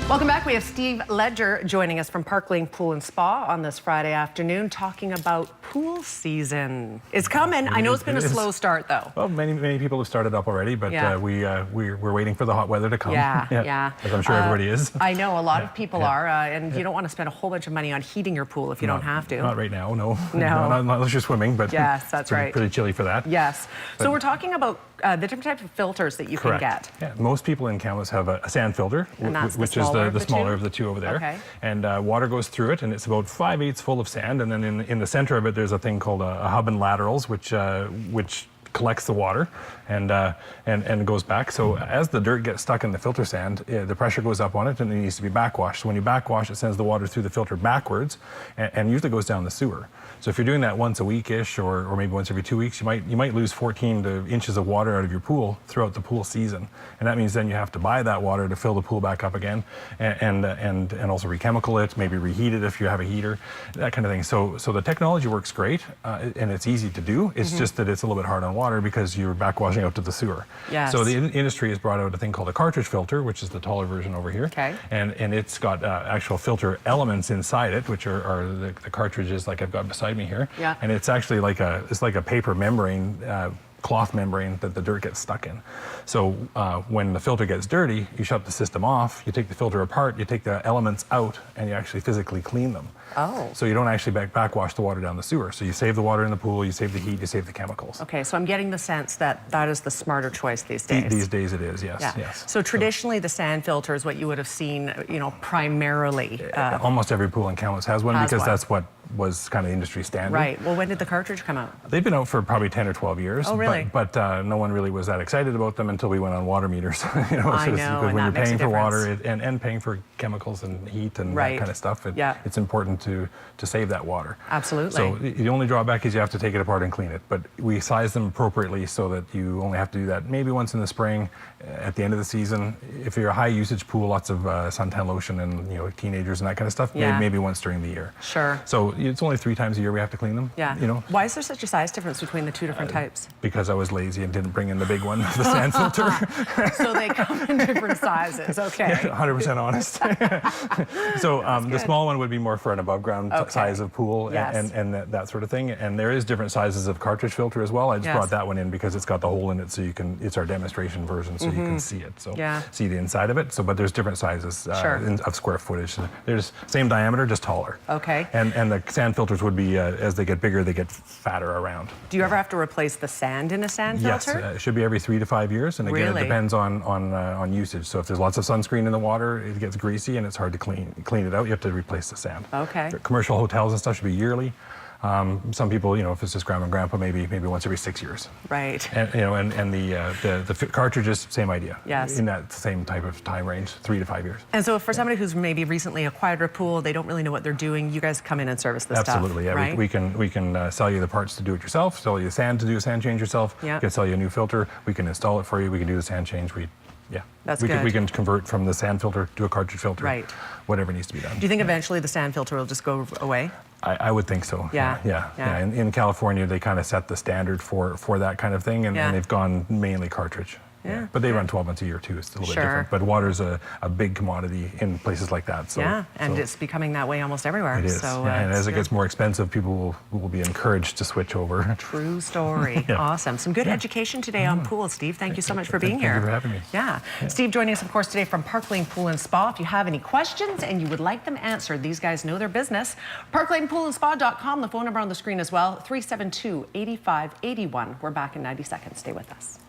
Welcome back. We have Steve Ledger joining us from Parklane Pool and Spa on this Friday afternoon, talking about pool season. It's coming. I know it's been a slow start, though. Well, many people have started up already, but we're waiting for the hot weather to come. Yeah. As I'm sure everybody is. I know a lot of people are, and you don't want to spend a whole bunch of money on heating your pool if you don't have to. Not right now, no. No. Not unless you're swimming, but yes, that's right. Pretty chilly for that. Yes. So we're talking about the different types of filters that you can get. Yeah, most people in Kamloops have a sand filter, which is the smaller of the two over there. Okay. And water goes through it, and it's about 5/8 full of sand. And then in the center of it, there's a thing called a hub and laterals, which collects the water and goes back. So as the dirt gets stuck in the filter sand, the pressure goes up on it, and it needs to be backwashed. So when you backwash, it sends the water through the filter backwards, and usually goes down the sewer. So if you're doing that once a week-ish, or maybe once every 2 weeks, you might lose 14 inches of water out of your pool throughout the pool season, and that means then you have to buy that water to fill the pool back up again, and also re-chemical it, maybe reheat it if you have a heater, that kind of thing. So the technology works great, and it's easy to do. It's just that it's a little bit hard on water because you're backwashing out to the sewer. Yes. So the industry has brought out a thing called a cartridge filter, which is the taller version over here. Okay. And it's got actual filter elements inside it, which are the cartridges like I've got beside me here. Yeah. And it's actually like a paper membrane, cloth membrane that the dirt gets stuck in. So when the filter gets dirty, you shut the system off, you take the filter apart, you take the elements out, and you actually physically clean them. Oh. So you don't actually backwash the water down the sewer. So you save the water in the pool, you save the heat, you save the chemicals. Okay, so I'm getting the sense that that is the smarter choice these days. These days it is, yes. Yeah. Yes. So traditionally the sand filter is what you would have seen, primarily. Almost every pool in Kamloops has one because that's what was kind of industry standard. Right. Well, when did the cartridge come out? They've been out for probably 10 or 12 years. Oh, really? But no one really was that excited about them until we went on water meters. I know, because when and you're paying for water and and paying for chemicals and heat and right. that kind of stuff, it's important to save that water. Absolutely. So the only drawback is you have to take it apart and clean it. But we size them appropriately so that you only have to do that maybe once in the spring, at the end of the season. If you're a high usage pool, lots of suntan lotion and teenagers and that kind of stuff, maybe once during the year. Sure. So it's only 3 times a year we have to clean them. Yeah. Why is there such a size difference between the two different types? Because I was lazy and didn't bring in the big one, the sand filter. So they come in different sizes. Okay. Yeah, 100% honest. So the small one would be more for an above ground size of pool and that sort of thing. And there is different sizes of cartridge filter as well. I just brought that one in because it's got the hole in it, so you can. It's our demonstration version, so you can see it. So see the inside of it. So, but there's different sizes of square footage. There's same diameter, just taller. Okay. And the sand filters would be as they get bigger, they get fatter around. Do you ever have to replace the sand in a sand filter? Yes, it should be every 3 to 5 years, and again, it depends on usage. So if there's lots of sunscreen in the water, it gets greasy and it's hard to clean it out. You have to replace the sand. Okay. Commercial hotels and stuff should be yearly. Some people, if it's just grandma and grandpa, maybe once every 6 years. Right. And the cartridges, same idea. Yes. In that same type of time range, 3 to 5 years. And so for somebody who's maybe recently acquired a pool, they don't really know what they're doing, you guys come in and service this stuff. Absolutely, yeah. Right? We can sell you the parts to do it yourself, sell you the sand to do a sand change yourself. Yeah. We can sell you a new filter. We can install it for you. We can do the sand change. That's good. Good. We can convert from the sand filter to a cartridge filter. Right. Whatever needs to be done. Do you think eventually the sand filter will just go away? I would think so. Yeah. In California, they kind of set the standard for that kind of thing, and they've gone mainly cartridge. Yeah. But they run 12 months a year too. It's a little bit different. But water's a big commodity in places like that. So, and it's becoming that way almost everywhere. It is. So, and as it gets more expensive, people will be encouraged to switch over. True story. Awesome. Some good education today on pools, Steve. Thank you so much for being here. Thank you for having me. Yeah. Steve joining us, of course, today from Parklane Pool and Spa. If you have any questions and you would like them answered, these guys know their business. ParklanePoolandSpa.com, the phone number on the screen as well, 372-8581. We're back in 90 seconds. Stay with us.